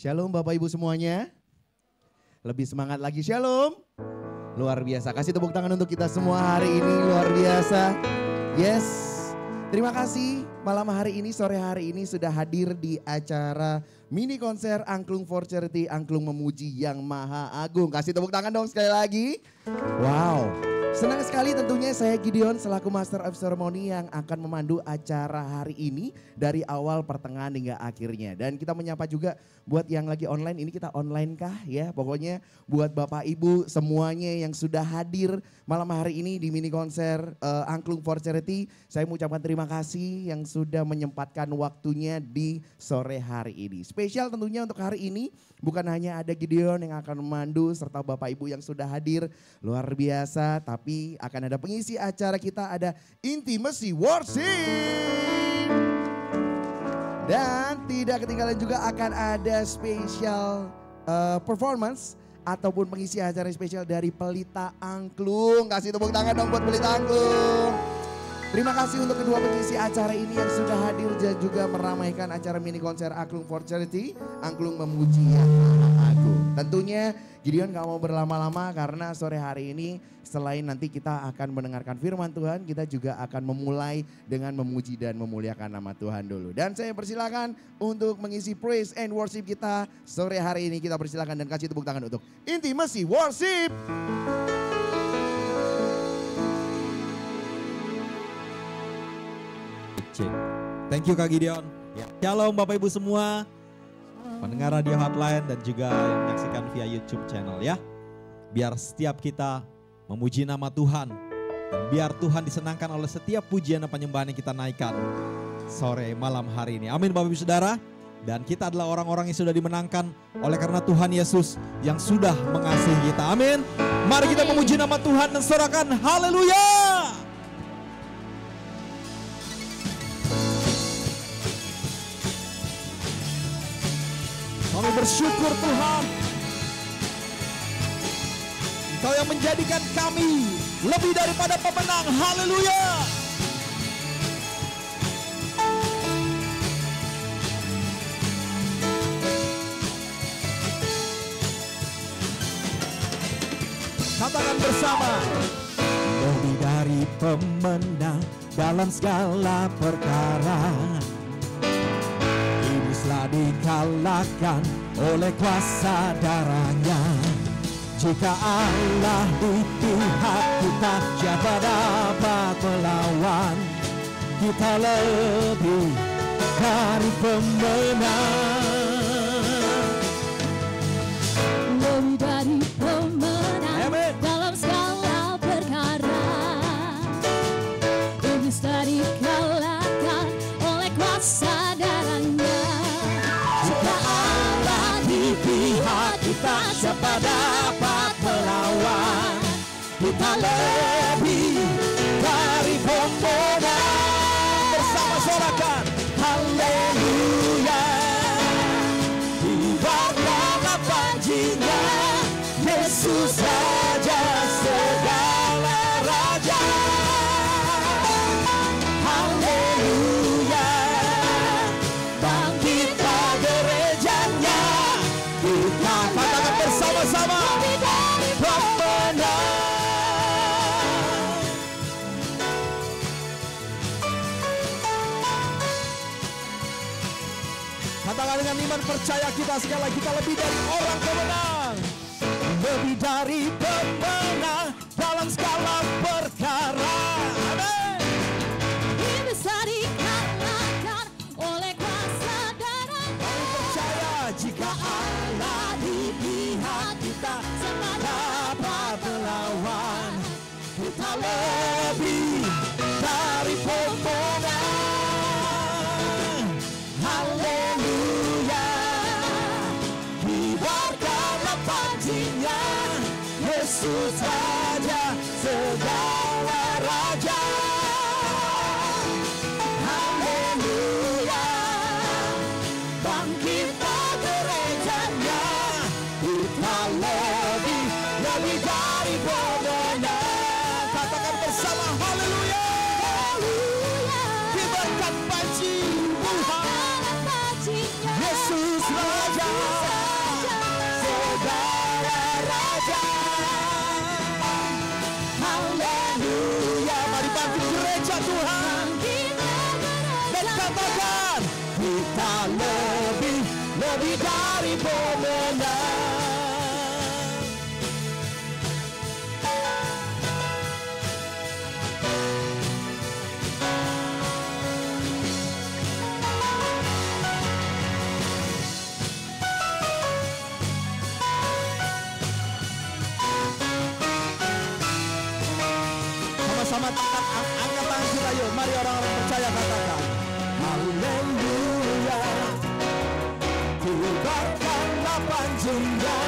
Shalom Bapak Ibu semuanya. Lebih semangat lagi, shalom. Luar biasa, kasih tepuk tangan untuk kita semua hari ini, luar biasa. Yes, terima kasih malam hari ini, sore hari ini sudah hadir di acara mini konser Angklung for Charity, Angklung Memuji Yang Maha Agung. Kasih tepuk tangan dong sekali lagi. Wow, senang sekali tentunya saya Gideon selaku Master of Ceremony yang akan memandu acara hari ini dari awal pertengahan hingga akhirnya. Dan kita menyapa juga buat yang lagi online, ini kita online kah ya? Pokoknya buat Bapak Ibu semuanya yang sudah hadir malam hari ini di mini konser Angklung for Charity. Saya mengucapkan terima kasih yang sudah menyempatkan waktunya di sore hari ini. Spesial tentunya untuk hari ini bukan hanya ada Gideon yang akan memandu serta Bapak Ibu yang sudah hadir luar biasa, tapi akan ada pengisi acara kita, ada Intimacy Worship. Dan tidak ketinggalan juga akan ada spesial performance ataupun pengisi acara spesial dari Pelita Angklung. Kasih tepuk tangan dong buat Pelita Angklung. Terima kasih untuk kedua pengisi acara ini yang sudah hadir dan juga meramaikan acara mini konser Angklung for Charity, Angklung Memuji Yang Maha Agung. Tentunya Gideon gak mau berlama-lama karena sore hari ini selain nanti kita akan mendengarkan firman Tuhan, kita juga akan memulai dengan memuji dan memuliakan nama Tuhan dulu. Dan saya persilakan untuk mengisi praise and worship kita sore hari ini. Kita persilakan dan kasih tepuk tangan untuk Intimacy Worship. Thank you Kak Gideon. Shalom Bapak Ibu semua, pendengar Radio Hotline dan juga yang menyaksikan via YouTube channel ya. Biar setiap kita memuji nama Tuhan dan biar Tuhan disenangkan oleh setiap pujian dan penyembahan yang kita naikkan sore malam hari ini. Amin Bapak Ibu Saudara. Dan kita adalah orang-orang yang sudah dimenangkan oleh karena Tuhan Yesus yang sudah mengasihi kita. Amin. Mari kita memuji nama Tuhan dan sorakan haleluya. Kami bersyukur Tuhan, Engkau yang menjadikan kami lebih daripada pemenang. Haleluya. Katakan bersama. Lebih dari pemenang dalam segala perkara, telah dikalahkan oleh kuasa darahnya. Jika Allah di pihak kita, siapa dapat melawan? Kita lebih dari pemenang. Lebih dari pemenang. Amen. Dalam segala perkara, iblis telah dikalahkan oleh kuasa darahnya. Kita siapa dapat melawan? Kita lebih dari pemenang. Bersama sorakan haleluya. Kibarkanlah panjinya, Yesus Raja segala raja. Haleluya. Bangkitlah gerejanya, kita katakan bersama-sama pemenang. Katakan dengan iman percaya kita sekali lagi, kita lebih dari orang pemenang. Lebih dari pemenang dalam segala perkara. Amin. Iblis telah dikalahkan oleh kuasa darahnya. Kami percaya jika Allah di pihak kita, siapa dapat melawan? Kita lebih dari pemenang. Haleluya. Kibarkanlah panjinya, Yesus Raja segala raja. Haleluya. Bangkitlah gerejanya, kita lebih dari pemenang. Katakan bersama haleluya. Kibarkan panji Tuhan, Yesus Raja. Raja. Haleluya. Mari bangkit gereja Tuhan dan katakan kita lebih dari pemenang. Sama-sama angkat tangan kita yuk. Mari orang-orang percaya katakan haleluya. Kibarkanlah panjangnya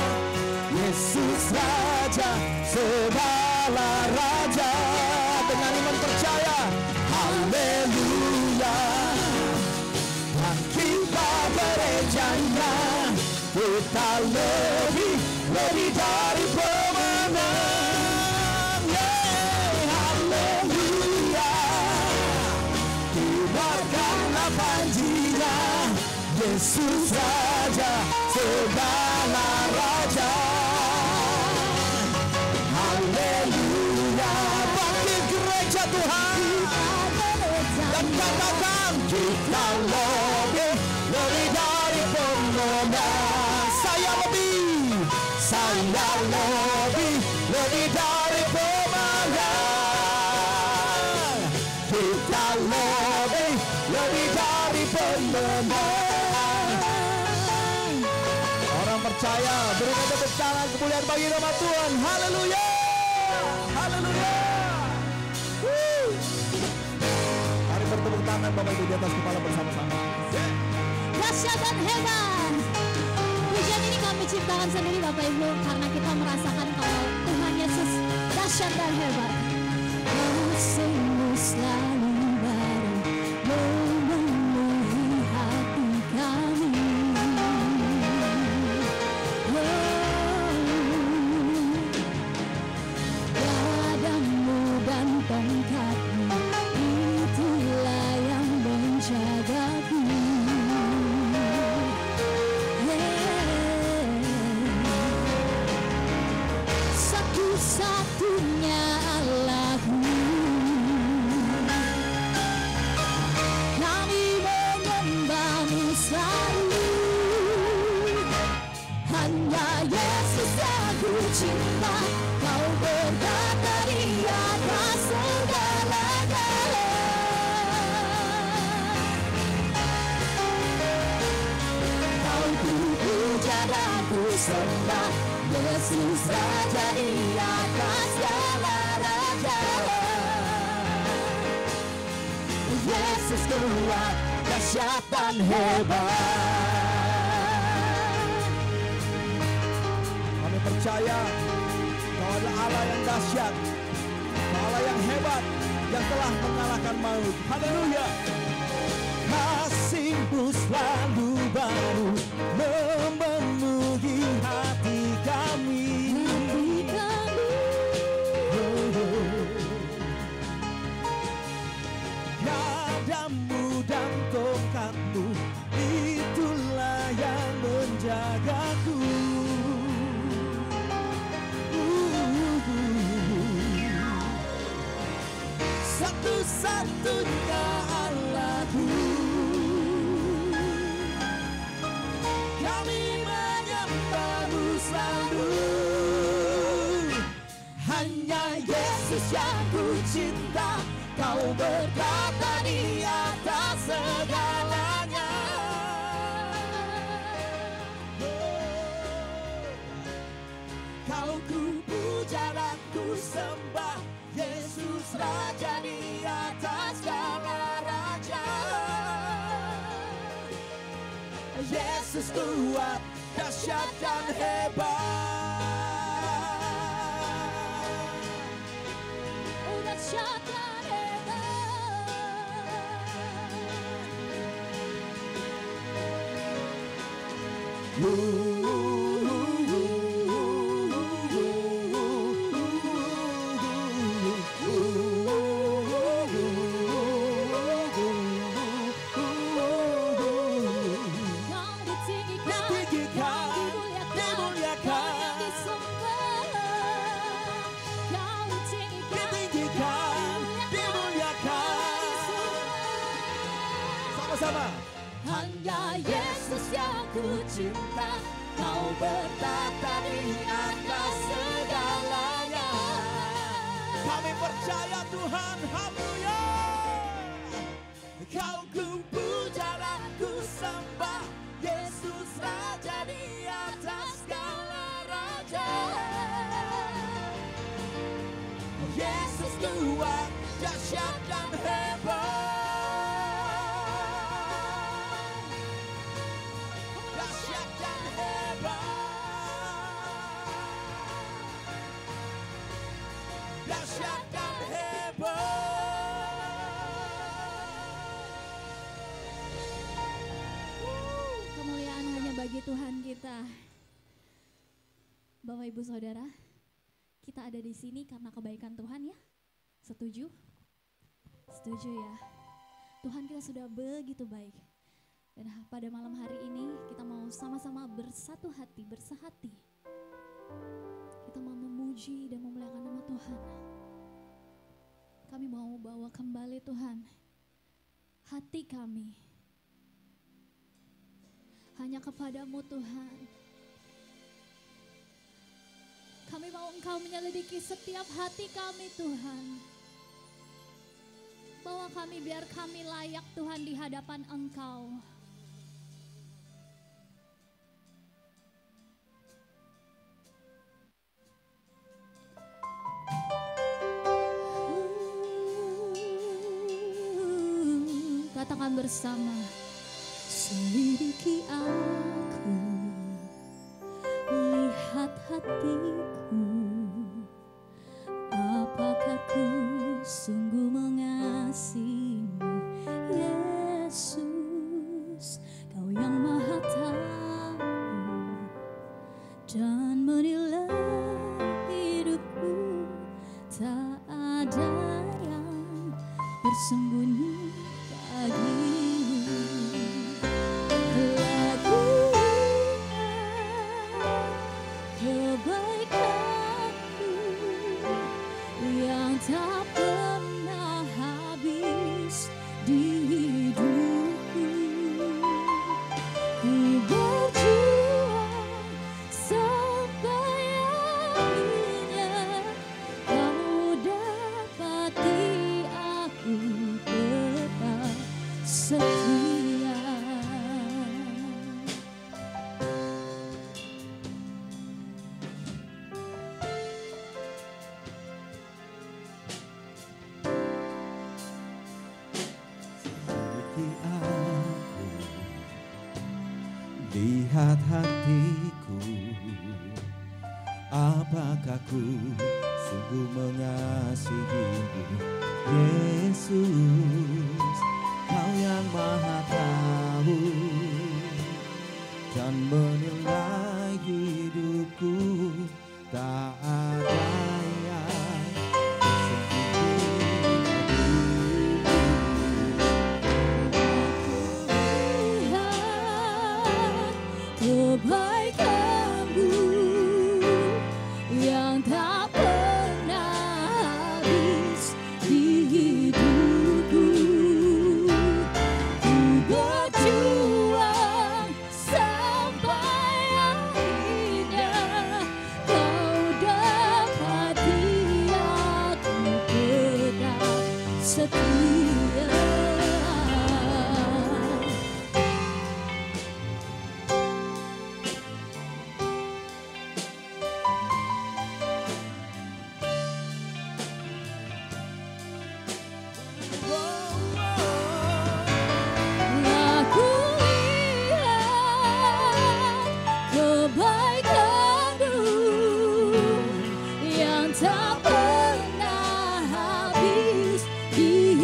Yesus Raja, segala raja. Dengan iman percaya haleluya. Dan kita gerejanya, kita lebih dari pemenang. Haleluya. Kibarkanlah panjinya Yesus Raja, segala raja. Haleluya. Bangkit gereja Tuhan dan katakan kita lebih dari pemenang. Saya lebih dari pemenang. Kita lebih dari pemenang. Orang percaya berikan tepuk tangan kemuliaan bagi nama Tuhan. Haleluya. Haleluya. Mari bertepuk tangan Bapak Ibu di atas kepala bersama-sama. Dahsyat dan hebat. Pujian ini kami ciptakan sendiri Bapak Ibu, karena kita merasakan kalau Tuhan Yesus dahsyat dan hebat. Kasih-Mu selalu baru memenuhi hati kami. Gadamu dan tongkat-Mu, itulah yang menjagaku. Satu-satunya Allahku, kami menyembah-Mu selalu. Hanya Yesus yang ku cinta, Kau berkata di atas segala-galanya. Kau ku puja dan ku sembah, Yesus Raja di atas segala raja. Yesus kuat, dahsyat dan hebat. Kami percaya Kau adalah Allah yang dahsyat, Allah yang hebat, yang telah mengalahkan maut. Haleluya. Kasih-Mu selalu baru memenuhi hati kami. Gadamu dan tongkat-Mu, itulah yang menjagaku. Satu-satunya Allahku, kami menyembah-Mu selalu. Hanya Yesus yang ku cinta, Kau berkata di atas segalanya. Kau ku puja dan ku sembah, Yesus Raja di atas segala raja. Yesus kuat, dahsyat dan hebat. Oh, dahsyat dan Dimuliakan, disembah. sama-sama. Hanya Yesus yang ku cinta, Kau bertata di atas segalanya. Kami percaya Tuhan, haleluya. Kau ku puja dan ku sembah, Yesus Raja di atas segala raja. Yesus kuat, dahsyat dan hebat. Dahsyat dan hebat. Dahsyat dan hebat. Kemuliaan hanya bagi Tuhan kita. Bapak Ibu Saudara, kita ada di sini karena kebaikan Tuhan ya. Setuju? Setuju ya. Tuhan kita sudah begitu baik. Dan pada malam hari ini kita mau sama-sama bersatu hati, bersehati. Kita mau memuji dan memuliakan nama Tuhan. Kami mau bawa kembali Tuhan hati kami hanya kepadamu Tuhan. Kami mau Engkau menyelidiki setiap hati kami Tuhan. Bawa kami biar kami layak Tuhan di hadapan Engkau. Katakan bersama. Selidiki aku, lihat hatiku, apakah ku sungguh mengasihimu, Yesus, Kau yang maha tahu dan menilai hidupku, tak ada yang bersembunyi bagimu. Kebaikanmu yang tak pernah habis di hidupku. Ku berjuang sampai akhirnya Kau dapati aku tetap setia. Lihat hatiku, apakah ku sungguh mengasihimu, Yesus, Kau yang maha tahu dan menilai hidupku, tak ada yang Kebaikanmu yang tak pernah habis di hidupku. Ku berjuang sampai akhirnya Kau dapati aku tetap setia. Tak pernah habis di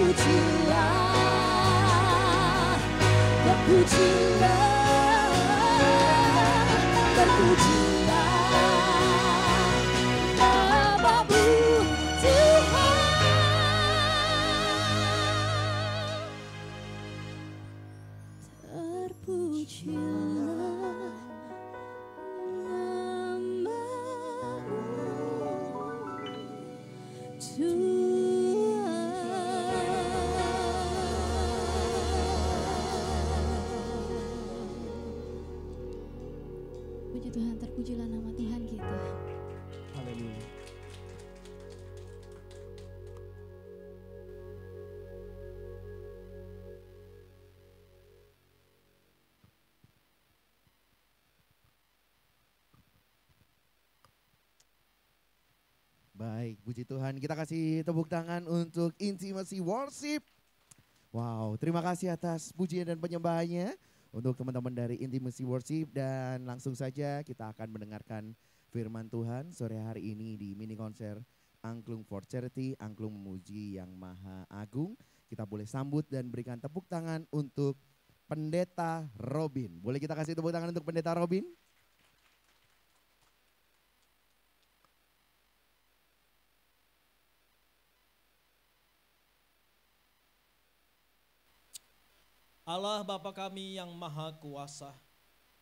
terpujilah, terpujilah, terpujilah namamu Tuhan. Terpujilah puji Tuhan, terpujilah nama Tuhan kita. Haleluya. Baik, puji Tuhan. Kita kasih tepuk tangan untuk Intimacy Worship. Wow, terima kasih atas pujian dan penyembahannya untuk teman-teman dari Intimacy Worship. Dan langsung saja kita akan mendengarkan firman Tuhan sore hari ini di mini konser Angklung for Charity, Angklung memuji yang Maha Agung. Kita boleh sambut dan berikan tepuk tangan untuk Pendeta Robin. Boleh kita kasih tepuk tangan untuk Pendeta Robin? Allah Bapa kami yang Maha Kuasa,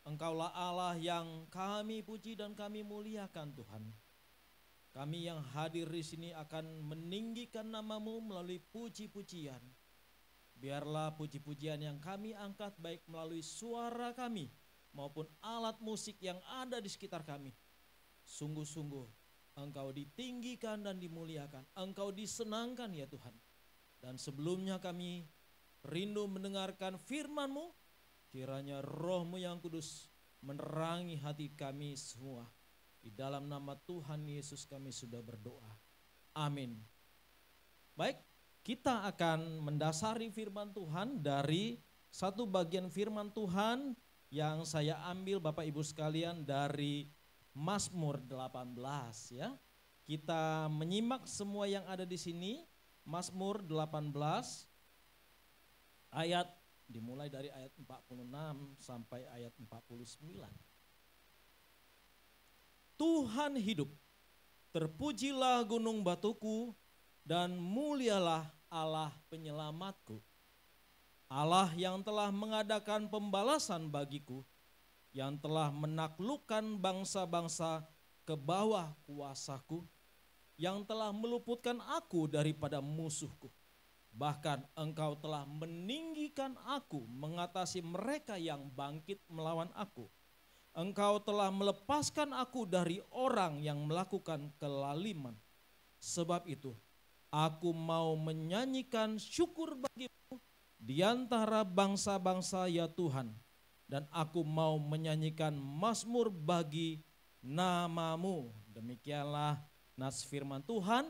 Engkaulah Allah yang kami puji dan kami muliakan Tuhan. Kami yang hadir di sini akan meninggikan nama-Mu melalui puji-pujian. Biarlah puji-pujian yang kami angkat baik melalui suara kami maupun alat musik yang ada di sekitar kami. Sungguh-sungguh Engkau ditinggikan dan dimuliakan, Engkau disenangkan ya Tuhan. Dan sebelumnya kami rindu mendengarkan firman-Mu, kiranya Roh-Mu yang kudus menerangi hati kami semua. Di dalam nama Tuhan Yesus kami sudah berdoa. Amin. Baik, kita akan mendasari firman Tuhan dari satu bagian firman Tuhan yang saya ambil Bapak Ibu sekalian dari Mazmur 18 ya. Kita menyimak semua yang ada di sini. Mazmur 18 ayat dimulai dari ayat 46 sampai ayat 49. Tuhan hidup, terpujilah gunung batuku dan mulialah Allah penyelamatku. Allah yang telah mengadakan pembalasan bagiku, yang telah menaklukkan bangsa-bangsa ke bawah kuasaku, yang telah meluputkan aku daripada musuhku. Bahkan Engkau telah meninggikan aku mengatasi mereka yang bangkit melawan aku. Engkau telah melepaskan aku dari orang yang melakukan kelaliman. Sebab itu, aku mau menyanyikan syukur bagimu di antara bangsa-bangsa ya Tuhan. Dan aku mau menyanyikan mazmur bagi nama-Mu. Demikianlah nas firman Tuhan.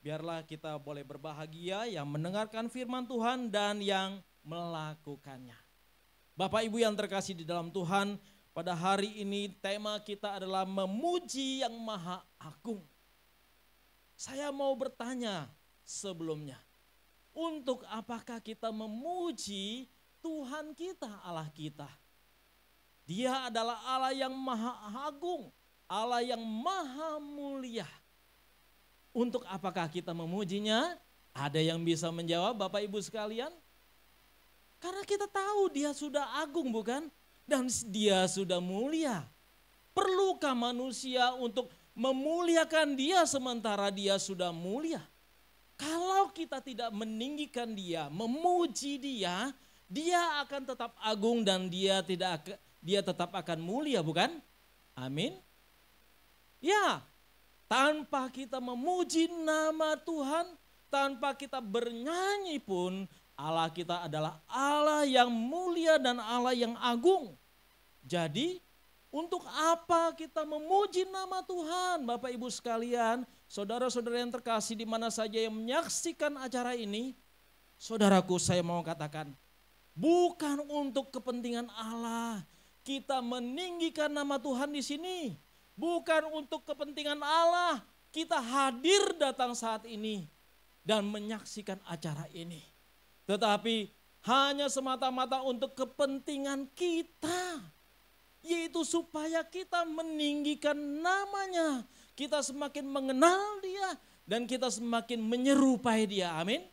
Biarlah kita boleh berbahagia yang mendengarkan firman Tuhan dan yang melakukannya. Bapak Ibu yang terkasih di dalam Tuhan, pada hari ini tema kita adalah memuji yang Maha Agung. Saya mau bertanya sebelumnya, untuk apakah kita memuji Tuhan kita, Allah kita? Dia adalah Allah yang Maha Agung, Allah yang Maha Mulia. Untuk apakah kita memujinya? Ada yang bisa menjawab Bapak Ibu sekalian? Karena kita tahu dia sudah agung bukan? Dan dia sudah mulia. Perlukah manusia untuk memuliakan dia sementara dia sudah mulia? Kalau kita tidak meninggikan dia, memuji dia, dia akan tetap agung dan dia tetap akan mulia bukan? Amin. Ya. Tanpa kita memuji nama Tuhan, tanpa kita bernyanyi pun, Allah kita adalah Allah yang mulia dan Allah yang agung. Jadi, untuk apa kita memuji nama Tuhan, Bapak Ibu sekalian, saudara-saudara yang terkasih di mana saja yang menyaksikan acara ini, saudaraku saya mau katakan, bukan untuk kepentingan Allah, kita meninggikan nama Tuhan di sini. Bukan untuk kepentingan Allah, kita hadir datang saat ini. dan menyaksikan acara ini. Tetapi hanya semata-mata untuk kepentingan kita. Yaitu supaya kita meninggikan namanya. Kita semakin mengenal dia dan kita semakin menyerupai dia. Amin.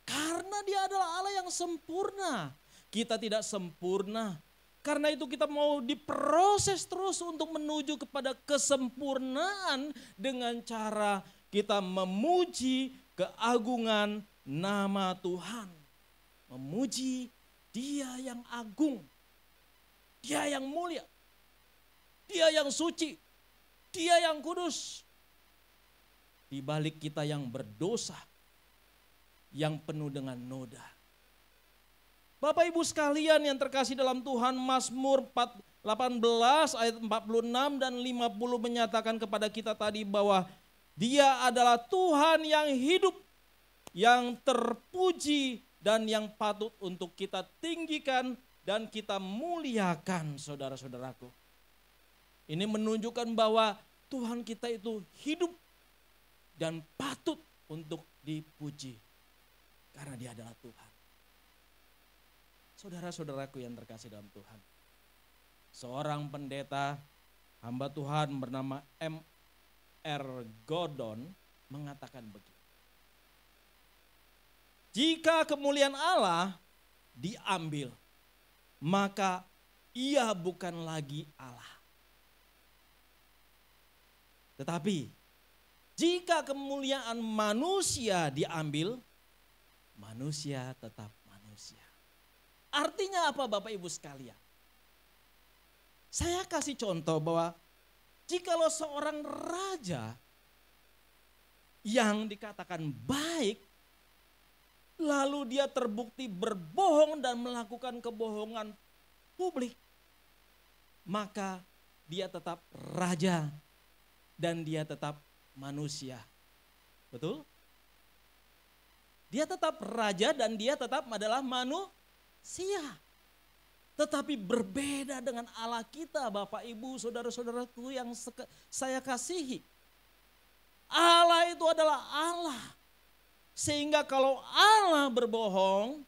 Karena dia adalah Allah yang sempurna. Kita tidak sempurna. Karena itu kita mau diproses terus untuk menuju kepada kesempurnaan dengan cara kita memuji keagungan nama Tuhan. Memuji dia yang agung. Dia yang mulia. Dia yang suci. Dia yang kudus. Di balik kita yang berdosa. Yang penuh dengan noda. Bapak Ibu sekalian yang terkasih dalam Tuhan, Mazmur 18 ayat 46 dan 50 menyatakan kepada kita tadi bahwa Dia adalah Tuhan yang hidup, yang terpuji dan yang patut untuk kita tinggikan dan kita muliakan, saudara-saudaraku. Ini menunjukkan bahwa Tuhan kita itu hidup dan patut untuk dipuji. Karena dia adalah Tuhan. Saudara-saudaraku yang terkasih dalam Tuhan. Seorang pendeta, hamba Tuhan bernama M.R. Gordon mengatakan begini. Jika kemuliaan Allah diambil, maka ia bukan lagi Allah. Tetapi jika kemuliaan manusia diambil, manusia tetap manusia. Artinya apa Bapak Ibu sekalian? Saya kasih contoh bahwa jikalau seorang raja yang dikatakan baik, lalu dia terbukti berbohong dan melakukan kebohongan publik, maka dia tetap raja dan dia tetap manusia. Betul? Dia tetap raja dan dia tetap adalah manusia. Tetapi berbeda dengan Allah kita, Bapak Ibu, saudara-saudaraku yang saya kasihi. Allah itu adalah Allah. Sehingga kalau Allah berbohong,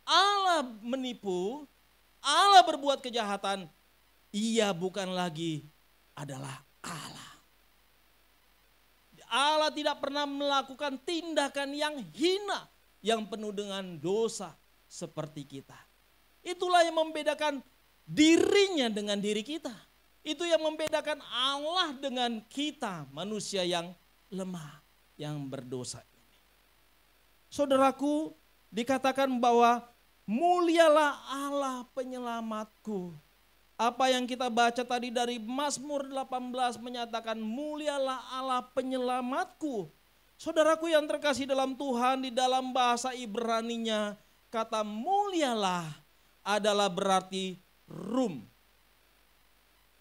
Allah menipu, Allah berbuat kejahatan, ia bukan lagi adalah Allah. Allah tidak pernah melakukan tindakan yang hina, yang penuh dengan dosa seperti kita. Itulah yang membedakan dirinya dengan diri kita. Itu yang membedakan Allah dengan kita, manusia yang lemah, yang berdosa ini. Saudaraku, dikatakan bahwa mulialah Allah penyelamatku. Apa yang kita baca tadi dari Mazmur 18 menyatakan mulialah Allah penyelamatku. Saudaraku yang terkasih dalam Tuhan, di dalam bahasa Ibraninya kata mulialah adalah berarti rum.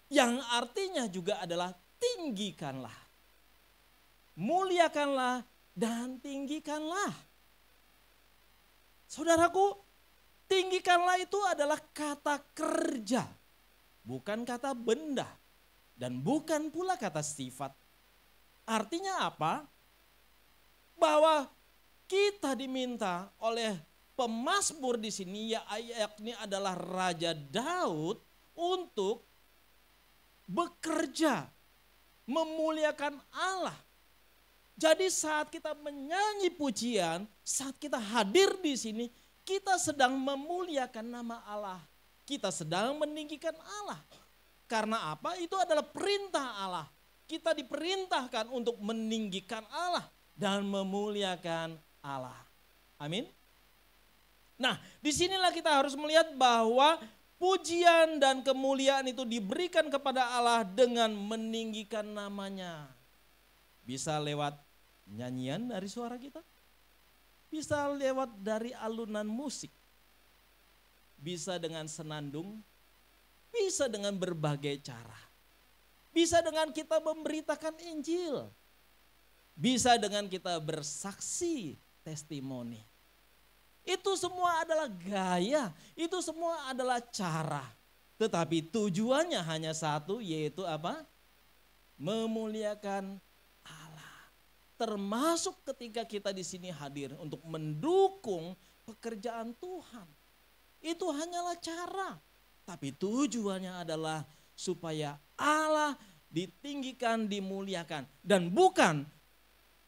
Yang artinya juga adalah tinggikanlah. Muliakanlah dan tinggikanlah. Saudaraku, tinggikanlah itu adalah kata kerja. Bukan kata benda dan bukan pula kata sifat. Artinya apa? Bahwa kita diminta oleh pemazmur di sini, yakni adalah Raja Daud, untuk bekerja, memuliakan Allah. Jadi saat kita menyanyi pujian, saat kita hadir di sini, kita sedang memuliakan nama Allah. Kita sedang meninggikan Allah. Karena apa? Itu adalah perintah Allah. Kita diperintahkan untuk meninggikan Allah dan memuliakan Allah. Amin. Nah, disinilah kita harus melihat bahwa pujian dan kemuliaan itu diberikan kepada Allah dengan meninggikan namanya. Bisa lewat nyanyian dari suara kita. Bisa lewat dari alunan musik. Bisa dengan senandung, bisa dengan berbagai cara. Bisa dengan kita memberitakan Injil. Bisa dengan kita bersaksi testimoni. Itu semua adalah gaya, itu semua adalah cara. Tetapi tujuannya hanya satu, yaitu apa? Memuliakan Allah. termasuk ketika kita di sini hadir untuk mendukung pekerjaan Tuhan. Itu hanyalah cara, tapi tujuannya adalah supaya Allah ditinggikan, dimuliakan. Dan bukan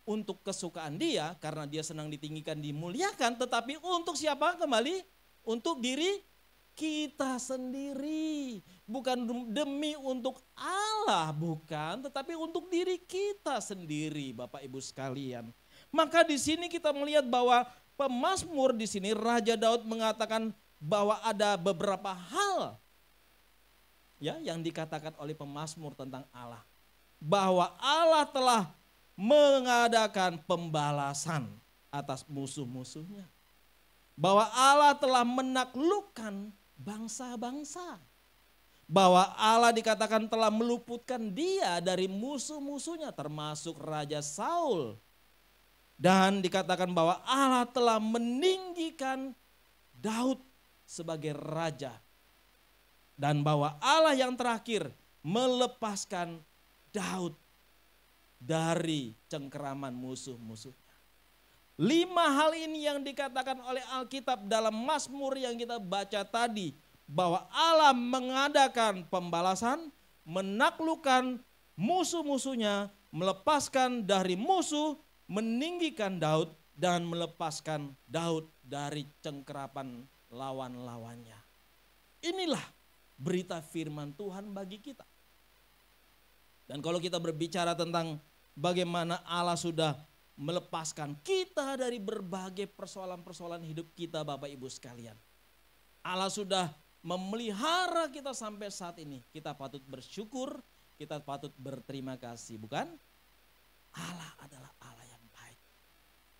untuk kesukaan dia, karena dia senang ditinggikan, dimuliakan, tetapi untuk siapa kembali? Untuk diri kita sendiri. Bukan demi untuk Allah, bukan, tetapi untuk diri kita sendiri, Bapak Ibu sekalian. Maka di sini kita melihat bahwa pemazmur di sini Raja Daud mengatakan bahwa ada beberapa hal ya yang dikatakan oleh pemazmur tentang Allah. Bahwa Allah telah mengadakan pembalasan atas musuh-musuhnya. Bahwa Allah telah menaklukkan bangsa-bangsa. Bahwa Allah dikatakan telah meluputkan dia dari musuh-musuhnya termasuk Raja Saul. Dan dikatakan bahwa Allah telah meninggikan Daud sebagai raja. Dan bahwa Allah yang terakhir melepaskan Daud dari cengkeraman musuh-musuhnya. 5 hal ini yang dikatakan oleh Alkitab dalam Mazmur yang kita baca tadi. Bahwa Allah mengadakan pembalasan, menaklukkan musuh-musuhnya, melepaskan dari musuh, meninggikan Daud, dan melepaskan Daud dari cengkeraman lawan-lawannya. Inilah berita firman Tuhan bagi kita. Dan kalau kita berbicara tentang bagaimana Allah sudah melepaskan kita dari berbagai persoalan-persoalan hidup kita, Bapak Ibu sekalian. Allah sudah memelihara kita sampai saat ini. Kita patut bersyukur, kita patut berterima kasih, bukan? Allah adalah Allah yang baik.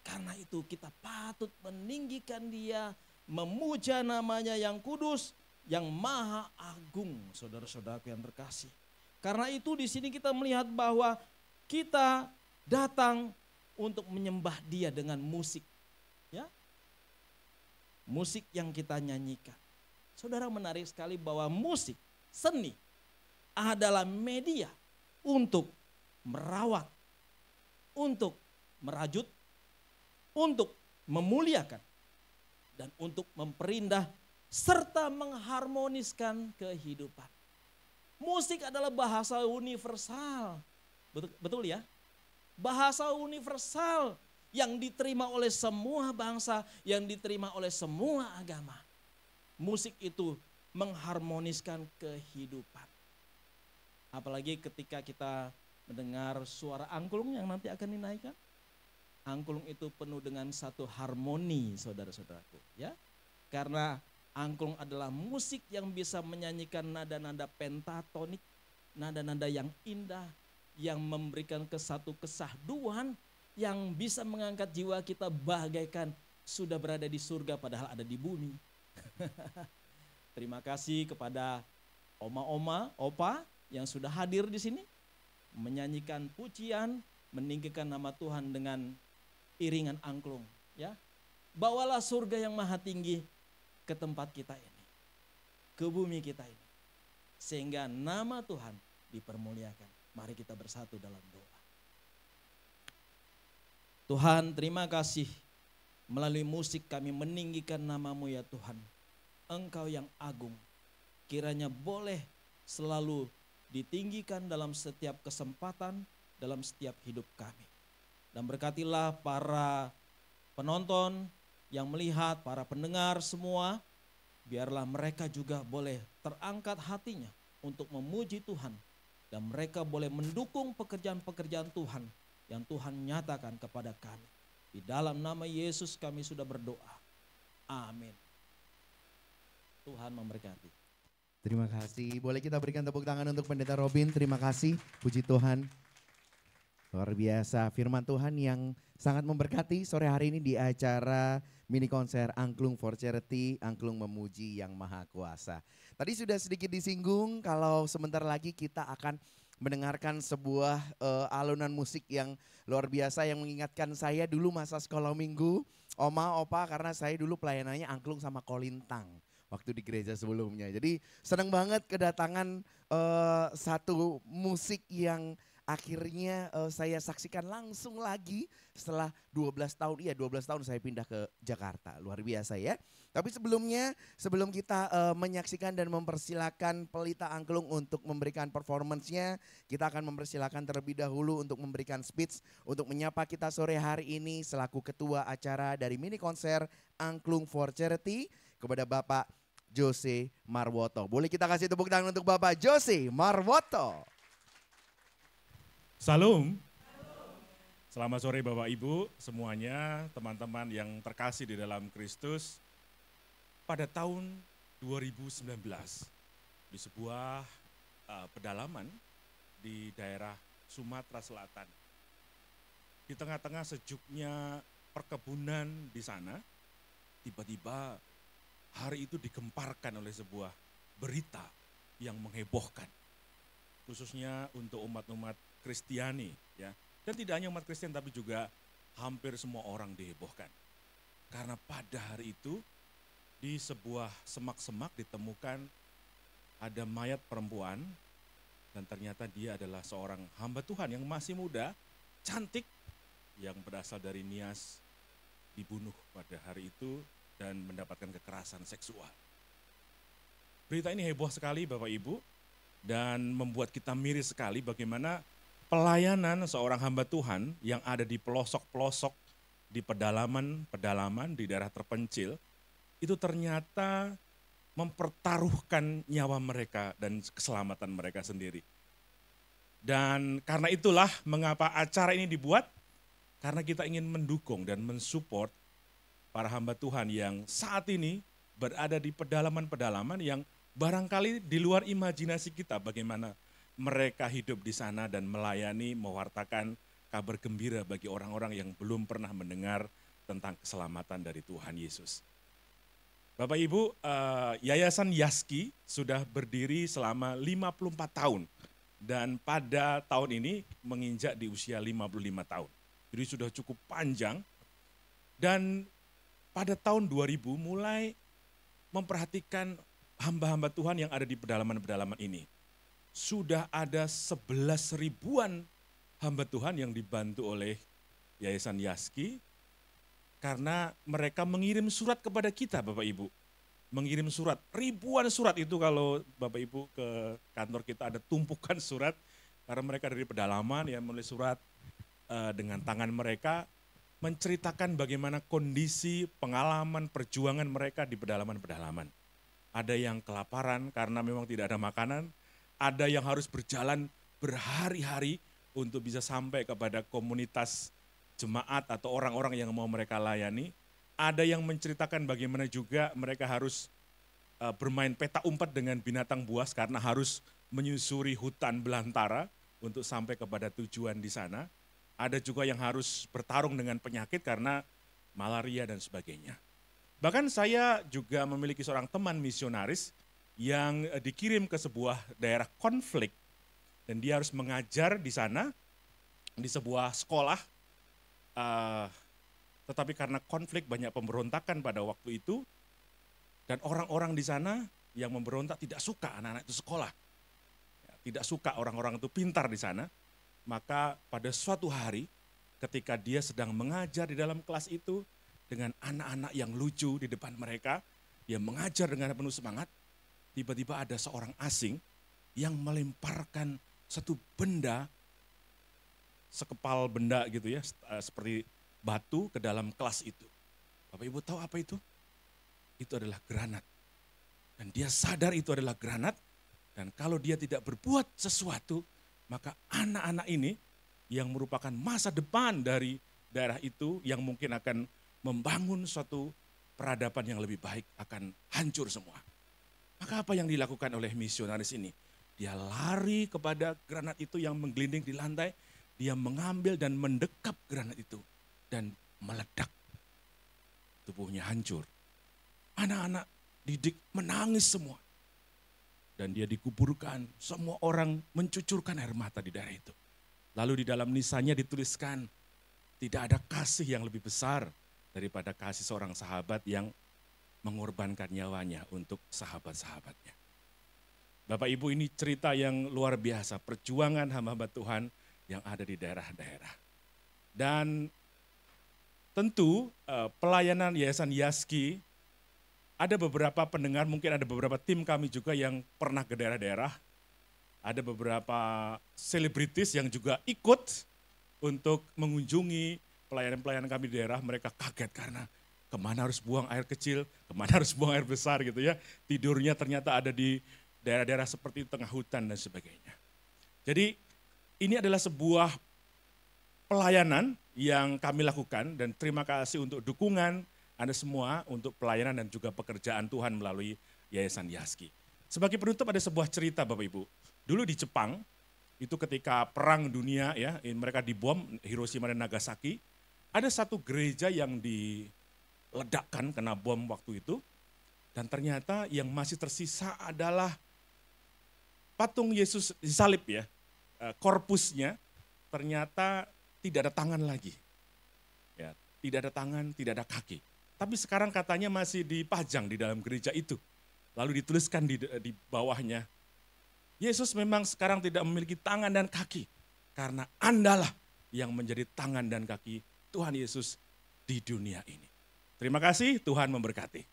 Karena itu kita patut meninggikan dia, memuja namanya yang kudus, yang maha agung, saudara-saudaraku yang terkasih. Karena itu di sini kita melihat bahwa kita datang untuk menyembah dia dengan musik. Ya, musik yang kita nyanyikan. Saudara, menarik sekali bahwa musik, seni adalah media untuk merawat, untuk merajut, untuk memuliakan, dan untuk memperindah serta mengharmoniskan kehidupan. Musik adalah bahasa universal. Betul ya? Bahasa universal yang diterima oleh semua bangsa, yang diterima oleh semua agama. Musik itu mengharmoniskan kehidupan. Apalagi ketika kita mendengar suara angklung yang nanti akan dinaikkan. Angklung itu penuh dengan satu harmoni, saudara-saudaraku, ya. Karena angklung adalah musik yang bisa menyanyikan nada-nada pentatonik, nada-nada yang indah, yang memberikan satu kesahduan yang bisa mengangkat jiwa kita bagaikan sudah berada di surga padahal ada di bumi. Terima kasih kepada oma-oma, opa yang sudah hadir di sini menyanyikan pujian, meninggikan nama Tuhan dengan iringan angklung, ya. Bawalah surga yang maha tinggi ke tempat kita ini, ke bumi kita ini, sehingga nama Tuhan dipermuliakan. Mari kita bersatu dalam doa. Tuhan, terima kasih melalui musik kami meninggikan nama-Mu ya Tuhan. Engkau yang agung, kiranya boleh selalu ditinggikan dalam setiap kesempatan, dalam setiap hidup kami. Dan berkatilah para penonton yang melihat, para pendengar semua, biarlah mereka juga boleh terangkat hatinya untuk memuji Tuhan. Dan mereka boleh mendukung pekerjaan-pekerjaan Tuhan yang Tuhan nyatakan kepada kami. Di dalam nama Yesus kami sudah berdoa. Amin. Tuhan memberkati. Terima kasih. Boleh kita berikan tepuk tangan untuk Pendeta Robin. Terima kasih. Puji Tuhan. Luar biasa firman Tuhan yang sangat memberkati sore hari ini di acara mini konser Angklung for Charity, Angklung Memuji Yang Maha Kuasa. Tadi sudah sedikit disinggung kalau sebentar lagi kita akan mendengarkan sebuah alunan musik yang luar biasa yang mengingatkan saya dulu masa sekolah minggu, oma, opa, karena saya dulu pelayanannya angklung sama kolintang waktu di gereja sebelumnya. Jadi senang banget kedatangan satu musik yang akhirnya saya saksikan langsung lagi setelah 12 tahun. Iya 12 tahun saya pindah ke Jakarta. Luar biasa ya. Tapi sebelumnya, sebelum kita menyaksikan dan mempersilakan Pelita Angklung untuk memberikan performance-nya, kita akan mempersilakan terlebih dahulu untuk memberikan speech untuk menyapa kita sore hari ini selaku ketua acara dari mini konser Angklung for Charity kepada Bapak Jose Marwoto. Boleh kita kasih tepuk tangan untuk Bapak Jose Marwoto. Salam. Selamat sore Bapak Ibu semuanya, teman-teman yang terkasih di dalam Kristus. Pada tahun 2019 di sebuah pedalaman di daerah Sumatera Selatan. Di tengah-tengah sejuknya perkebunan di sana, tiba-tiba hari itu digemparkan oleh sebuah berita yang menghebohkan. Khususnya untuk umat-umat Kristiani, ya, dan tidak hanya umat Kristen tapi juga hampir semua orang dihebohkan. Karena pada hari itu di sebuah semak-semak ditemukan ada mayat perempuan dan ternyata dia adalah seorang hamba Tuhan yang masih muda, cantik, yang berasal dari Nias, dibunuh pada hari itu dan mendapatkan kekerasan seksual. Berita ini heboh sekali Bapak Ibu dan membuat kita miris sekali bagaimana pelayanan seorang hamba Tuhan yang ada di pelosok-pelosok, di pedalaman-pedalaman, di daerah terpencil, itu ternyata mempertaruhkan nyawa mereka dan keselamatan mereka sendiri. Dan karena itulah mengapa acara ini dibuat, karena kita ingin mendukung dan mensupport para hamba Tuhan yang saat ini berada di pedalaman-pedalaman yang barangkali di luar imajinasi kita bagaimana mereka hidup di sana dan melayani, mewartakan kabar gembira bagi orang-orang yang belum pernah mendengar tentang keselamatan dari Tuhan Yesus. Bapak Ibu, Yayasan Yaski sudah berdiri selama 54 tahun. Dan pada tahun ini menginjak di usia 55 tahun. Jadi sudah cukup panjang. Dan pada tahun 2000 mulai memperhatikan hamba-hamba Tuhan yang ada di pedalaman-pedalaman ini. Sudah ada 11 ribuan hamba Tuhan yang dibantu oleh Yayasan Yaski karena mereka mengirim surat kepada kita Bapak Ibu. Mengirim surat, ribuan surat itu kalau Bapak Ibu ke kantor kita ada tumpukan surat karena mereka dari pedalaman yang menulis surat dengan tangan mereka menceritakan bagaimana kondisi, pengalaman, perjuangan mereka di pedalaman-pedalaman. Ada yang kelaparan karena memang tidak ada makanan, ada yang harus berjalan berhari-hari untuk bisa sampai kepada komunitas jemaat atau orang-orang yang mau mereka layani. Ada yang menceritakan bagaimana juga mereka harus bermain peta umpat dengan binatang buas karena harus menyusuri hutan belantara untuk sampai kepada tujuan di sana. Ada juga yang harus bertarung dengan penyakit karena malaria dan sebagainya. Bahkan saya juga memiliki seorang teman misionaris yang dikirim ke sebuah daerah konflik dan dia harus mengajar di sana di sebuah sekolah, tetapi karena konflik banyak pemberontakan pada waktu itu dan orang-orang di sana yang memberontak tidak suka anak-anak itu sekolah, tidak suka orang-orang itu pintar di sana, maka pada suatu hari ketika dia sedang mengajar di dalam kelas itu dengan anak-anak yang lucu di depan mereka, dia mengajar dengan penuh semangat. Tiba-tiba ada seorang asing yang melemparkan satu benda, sekepal benda gitu ya, seperti batu ke dalam kelas itu. Bapak Ibu tahu apa itu? Itu adalah granat. Dan dia sadar itu adalah granat, dan kalau dia tidak berbuat sesuatu, maka anak-anak ini yang merupakan masa depan dari daerah itu, yang mungkin akan membangun suatu peradaban yang lebih baik, akan hancur semua. Maka apa yang dilakukan oleh misionaris ini? Dia lari kepada granat itu yang menggelinding di lantai, dia mengambil dan mendekap granat itu dan meledak. Tubuhnya hancur. Anak-anak didik menangis semua. Dan dia dikuburkan, semua orang mencucurkan air mata di daerah itu. Lalu di dalam nisanya dituliskan, tidak ada kasih yang lebih besar daripada kasih seorang sahabat yang mengorbankan nyawanya untuk sahabat-sahabatnya. Bapak Ibu, ini cerita yang luar biasa, perjuangan hamba-hamba Tuhan yang ada di daerah-daerah. Dan tentu pelayanan Yayasan Yaski, ada beberapa pendengar, mungkin ada beberapa tim kami juga yang pernah ke daerah-daerah. Ada beberapa selebritis yang juga ikut untuk mengunjungi pelayanan-pelayanan kami di daerah. Mereka kaget karena kemana harus buang air kecil, kemana harus buang air besar gitu ya. Tidurnya ternyata ada di daerah-daerah seperti tengah hutan dan sebagainya. Jadi ini adalah sebuah pelayanan yang kami lakukan dan terima kasih untuk dukungan Anda semua untuk pelayanan dan juga pekerjaan Tuhan melalui Yayasan Yaski. Sebagai penutup ada sebuah cerita Bapak Ibu. Dulu di Jepang, itu ketika perang dunia ya, mereka dibom Hiroshima dan Nagasaki, ada satu gereja yang diledakkan kena bom waktu itu, dan ternyata yang masih tersisa adalah patung Yesus disalib ya, korpusnya ternyata tidak ada tangan lagi. Ya, tidak ada tangan, tidak ada kaki. Tapi sekarang katanya masih dipajang di dalam gereja itu. Lalu dituliskan di bawahnya, Yesus memang sekarang tidak memiliki tangan dan kaki. Karena Andalah yang menjadi tangan dan kaki Tuhan Yesus di dunia ini. Terima kasih, Tuhan memberkati.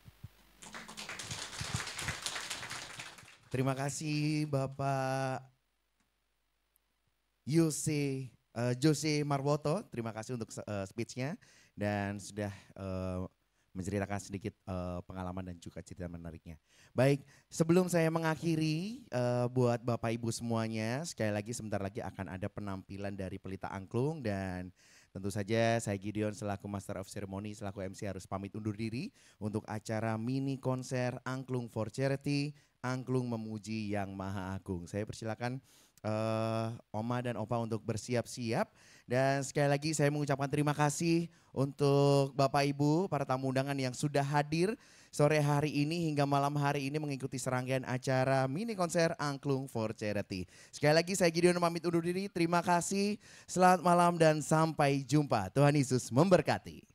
Terima kasih Bapak Jose Marwoto, terima kasih untuk speech-nya dan sudah menceritakan sedikit pengalaman dan juga cerita menariknya. Baik, sebelum saya mengakhiri buat Bapak Ibu semuanya, sekali lagi sebentar lagi akan ada penampilan dari Pelita Angklung dan tentu saja saya Gideon selaku Master of Ceremony, selaku MC harus pamit undur diri untuk acara mini konser Angklung for Charity, Angklung Memuji Yang Maha Agung. Saya persilakan Oma dan Opa untuk bersiap-siap. Dan sekali lagi saya mengucapkan terima kasih untuk Bapak Ibu, para tamu undangan yang sudah hadir sore hari ini hingga malam hari ini mengikuti serangkaian acara mini konser Angklung for Charity. Sekali lagi saya Gideon pamit undur diri, terima kasih, selamat malam dan sampai jumpa. Tuhan Yesus memberkati.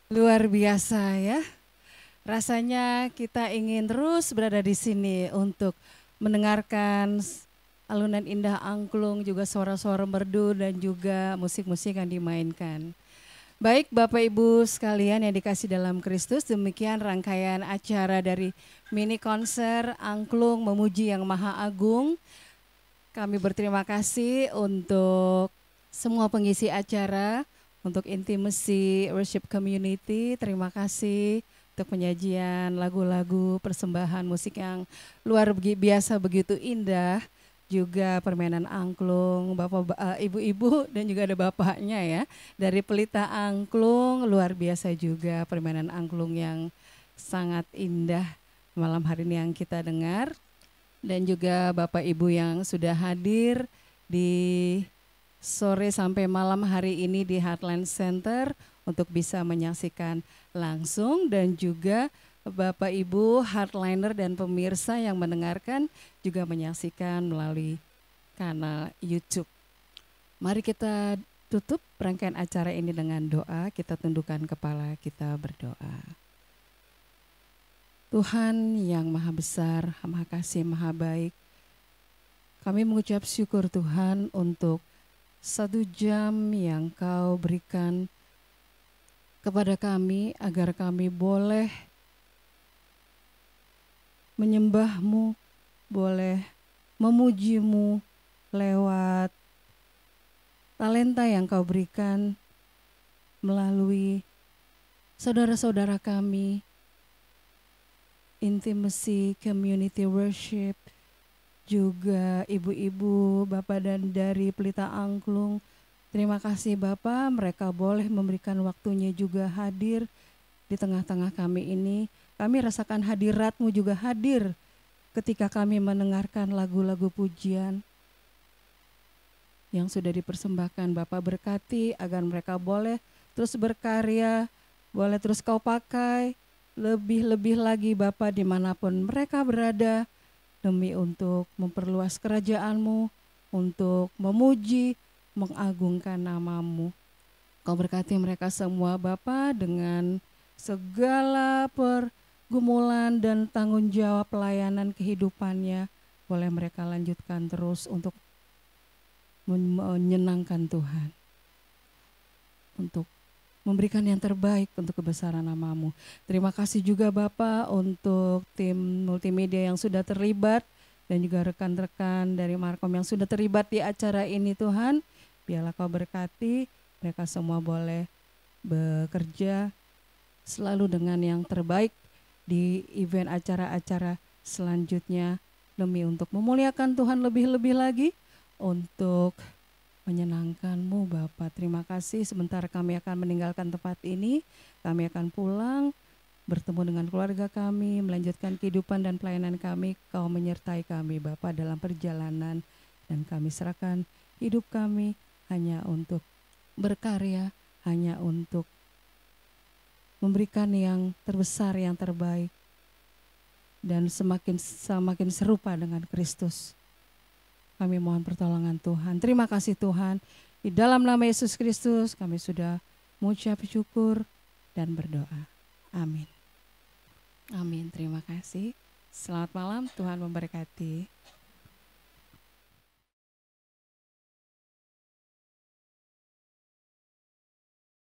Luar biasa ya. Rasanya kita ingin terus berada di sini untuk mendengarkan alunan indah angklung, juga suara-suara merdu dan juga musik-musik yang dimainkan. Baik Bapak Ibu sekalian yang dikasih dalam Kristus, demikian rangkaian acara dari mini konser angklung memuji yang Maha Agung. Kami berterima kasih untuk semua pengisi acara, untuk Intimacy Worship Community, terima kasih untuk penyajian lagu-lagu persembahan musik yang luar biasa begitu indah, juga permainan angklung, ibu-ibu dan juga ada bapaknya ya. Dari Pelita Angklung luar biasa juga permainan angklung yang sangat indah malam hari ini yang kita dengar. Dan juga Bapak Ibu yang sudah hadir di sore sampai malam hari ini di Heartland Center untuk bisa menyaksikan langsung, dan juga Bapak Ibu Heartliner dan pemirsa yang mendengarkan juga menyaksikan melalui kanal YouTube. Mari kita tutup rangkaian acara ini dengan doa, kita tundukkan kepala, kita berdoa. Tuhan yang Maha Besar, Maha Kasih, Maha Baik, kami mengucap syukur Tuhan untuk 1 jam yang Kau berikan kepada kami agar kami boleh menyembah-Mu, boleh memuji-Mu lewat talenta yang Kau berikan melalui saudara-saudara kami, Intimacy Community Worship, juga ibu-ibu, bapak dan dari Pelita Angklung. Terima kasih Bapak, mereka boleh memberikan waktunya juga hadir di tengah-tengah kami ini. Kami rasakan hadirat-Mu juga hadir ketika kami mendengarkan lagu-lagu pujian yang sudah dipersembahkan. Bapak berkati agar mereka boleh terus berkarya, boleh terus Kau pakai, lebih-lebih lagi Bapak dimanapun mereka berada, demi untuk memperluas kerajaan-Mu, untuk memuji, mengagungkan nama-Mu. Kau berkati mereka semua Bapa dengan segala pergumulan dan tanggung jawab pelayanan kehidupannya. Boleh mereka lanjutkan terus untuk menyenangkan Tuhan, untuk memberikan yang terbaik untuk kebesaran nama-Mu. Terima kasih juga Bapak untuk tim multimedia yang sudah terlibat dan juga rekan-rekan dari Markom yang sudah terlibat di acara ini Tuhan. Biarlah Kau berkati, mereka semua boleh bekerja selalu dengan yang terbaik di event acara-acara selanjutnya demi untuk memuliakan Tuhan lebih-lebih lagi, untuk menyenangkan-Mu Bapa. Terima kasih, sebentar kami akan meninggalkan tempat ini, kami akan pulang, bertemu dengan keluarga kami, melanjutkan kehidupan dan pelayanan kami. Kau menyertai kami Bapa dalam perjalanan, dan kami serahkan hidup kami hanya untuk berkarya, hanya untuk memberikan yang terbesar, yang terbaik, dan semakin serupa dengan Kristus. Kami mohon pertolongan Tuhan. Terima kasih Tuhan. Di dalam nama Yesus Kristus kami sudah mengucap syukur dan berdoa. Amin. Amin. Terima kasih. Selamat malam. Tuhan memberkati.